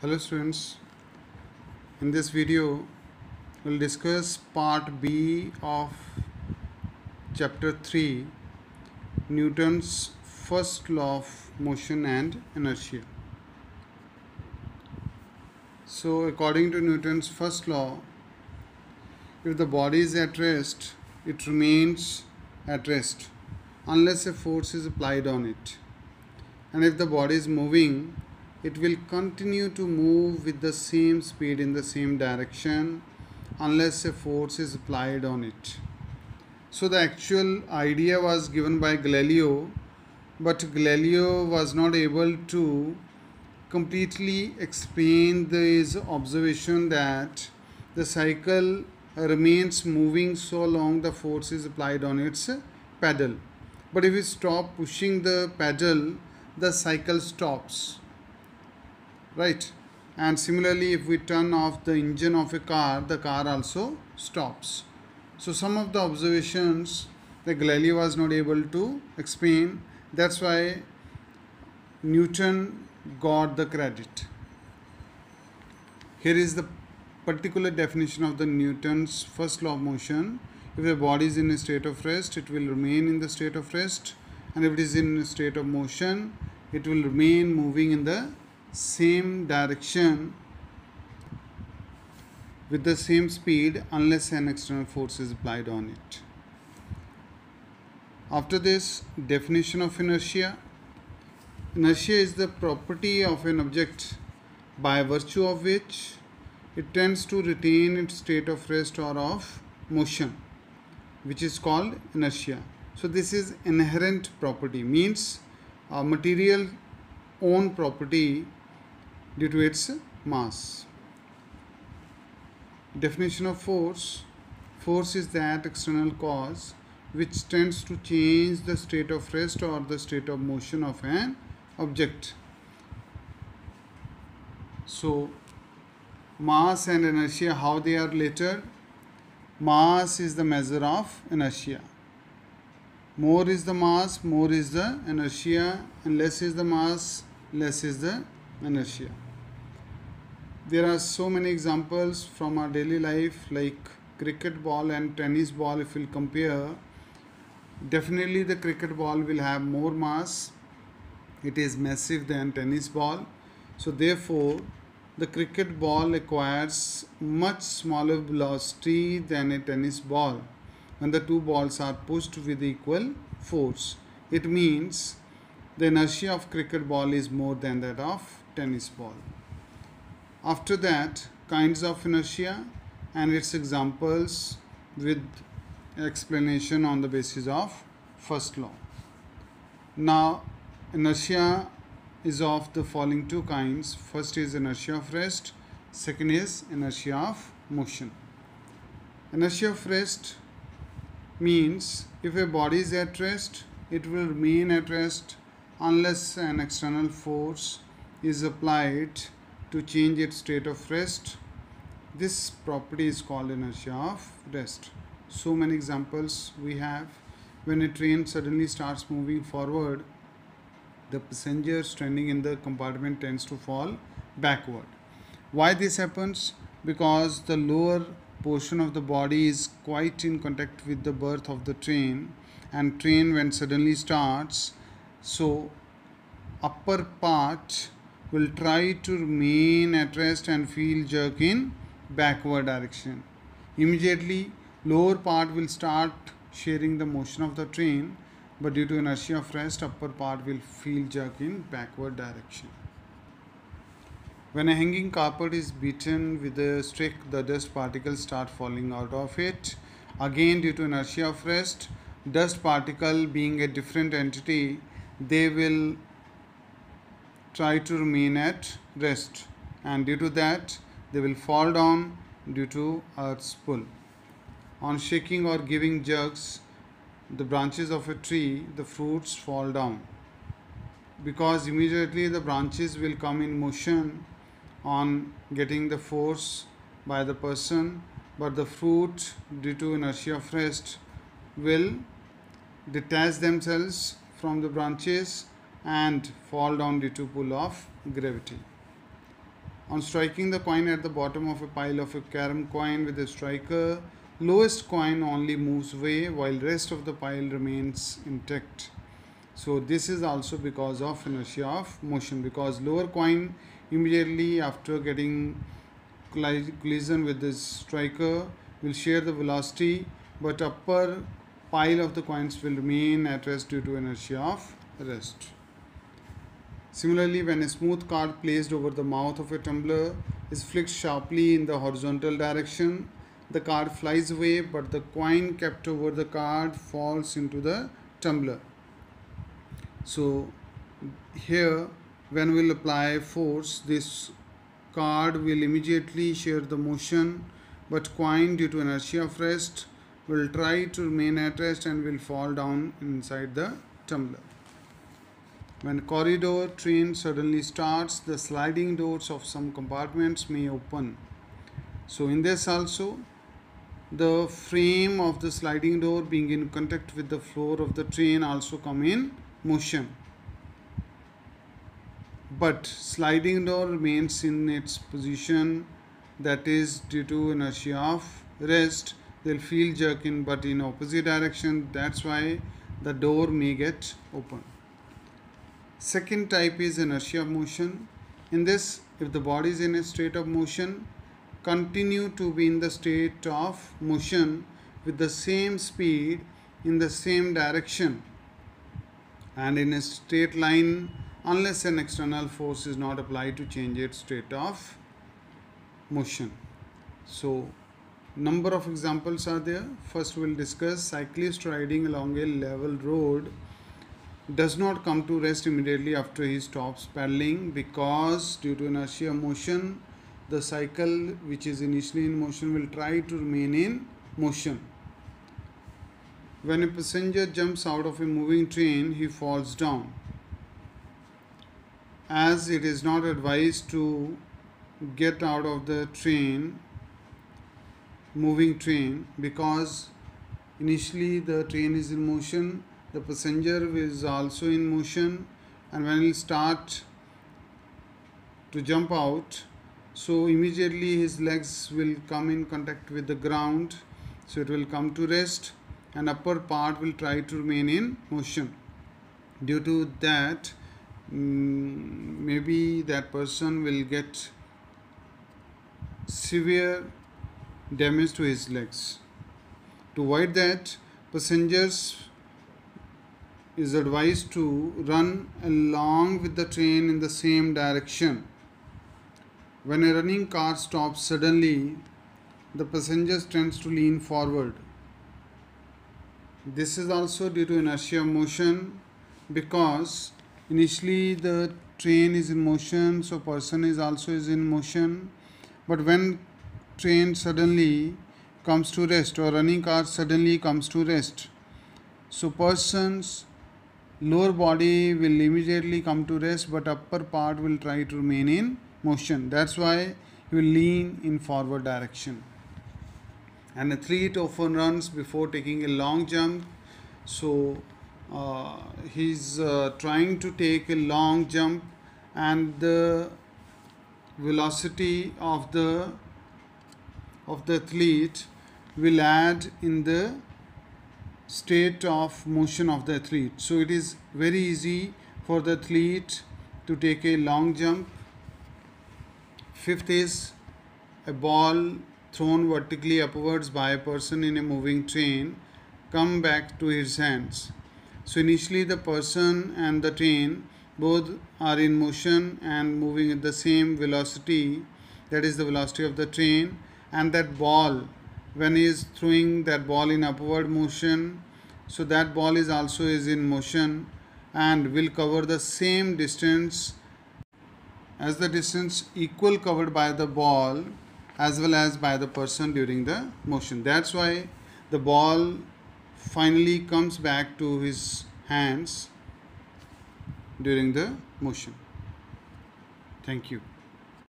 Hello students, in this video we'll discuss part B of chapter 3, Newton's first law of motion and inertia. So according to Newton's first law, if the body is at rest, it remains at rest unless a force is applied on it. And if the body is moving, it will continue to move with the same speed in the same direction unless a force is applied on it. So the actual idea was given by Galileo, but Galileo was not able to completely explain this observation that the cycle remains moving so long the force is applied on its pedal. But if we stop pushing the pedal, the cycle stops, right? And similarly, if we turn off the engine of a car, the car also stops. So some of the observations that Galileo was not able to explain, that's why Newton got the credit. Here is the particular definition of the Newton's first law of motion. If a body is in a state of rest, it will remain in the state of rest, and if it is in a state of motion, it will remain moving in the same direction with the same speed unless an external force is applied on it. After this, definition of inertia. Inertia is the property of an object by virtue of which it tends to retain its state of rest or of motion, which is called inertia. So this is inherent property, means a material own property due to its mass. Definition of force. Force is that external cause which tends to change the state of rest or the state of motion of an object. So mass and inertia, how they are related? Mass is the measure of inertia. More is the mass, more is the inertia, and less is the mass, less is the inertia. There are so many examples from our daily life, like cricket ball and tennis ball. If we'll compare, definitely the cricket ball will have more mass. It is massive than tennis ball. So therefore, the cricket ball acquires much smaller velocity than a tennis ball when the two balls are pushed with equal force. It means the inertia of cricket ball is more than that of tennis ball. After that, kinds of inertia and its examples with explanation on the basis of first law. Now, inertia is of the following two kinds. First is inertia of rest, second is inertia of motion. Inertia of rest means if a body is at rest, it will remain at rest unless an external force is applied to change its state of rest. This property is called inertia of rest. So many examples we have. When a train suddenly starts moving forward, the passenger standing in the compartment tends to fall backward. Why this happens? Because the lower portion of the body is quite in contact with the berth of the train, and train when suddenly starts, so upper part will try to remain at rest and feel jerk in backward direction. Immediately lower part will start sharing the motion of the train, but due to inertia of rest, upper part will feel jerk in backward direction. When a hanging carpet is beaten with a stick, the dust particles start falling out of it. Again, due to inertia of rest, dust particle being a different entity, they will try to remain at rest, and due to that they will fall down due to earth's pull. On shaking or giving jerks the branches of a tree, the fruits fall down because immediately the branches will come in motion on getting the force by the person, but the fruit due to inertia of rest will detach themselves from the branches and fall down due to pull of gravity. On striking the coin at the bottom of a pile of a carom coin with a striker, lowest coin only moves away while rest of the pile remains intact. So this is also because of inertia of motion, because lower coin immediately after getting collision with this striker will share the velocity, but upper pile of the coins will remain at rest due to inertia of rest. Similarly, when a smooth card placed over the mouth of a tumbler is flicked sharply in the horizontal direction, the card flies away, but the coin kept over the card falls into the tumbler. So here, when we'll apply force, this card will immediately share the motion, but coin, due to inertia of rest, will try to remain at rest and will fall down inside the tumbler. When corridor train suddenly starts, the sliding doors of some compartments may open. So in this also, the frame of the sliding door being in contact with the floor of the train also come in motion. But sliding door remains in its position, that is due to inertia of rest. They'll feel jerking but in opposite direction. That's why the door may get open. Second type is inertia of motion. In this, if the body is in a state of motion, continue to be in the state of motion with the same speed in the same direction and in a straight line unless an external force is not applied to change its state of motion. So, number of examples are there. First, we'll discuss cyclist riding along a level road does not come to rest immediately after he stops pedaling, because due to inertia of motion, the cycle which is initially in motion will try to remain in motion. When a passenger jumps out of a moving train, he falls down. As it is not advised to get out of the moving train, because initially the train is in motion, the passenger is also in motion, and when he start to jump out, so immediately his legs will come in contact with the ground, so it will come to rest and upper part will try to remain in motion. Due to that, maybe that person will get severe damage to his legs. To avoid that, passengers is advised to run along with the train in the same direction. When a running car stops suddenly, the passenger tends to lean forward. This is also due to inertia of motion, because initially the train is in motion, so person is also in motion, but when train suddenly comes to rest or running car suddenly comes to rest, so person's lower body will immediately come to rest, but upper part will try to remain in motion. That's why he will lean in forward direction. An athlete often runs before taking a long jump. So he's trying to take a long jump, and the velocity of the athlete will add in the state of motion of the athlete. So it is very easy for the athlete to take a long jump. Fifth is a ball thrown vertically upwards by a person in a moving train come back to his hands. So initially the person and the train both are in motion and moving at the same velocity, that is the velocity of the train, and that ball, when he is throwing that ball in upward motion, so that ball is also in motion and will cover the same distance as the distance equal covered by the ball as well as by the person during the motion. That's why the ball finally comes back to his hands during the motion. Thank you.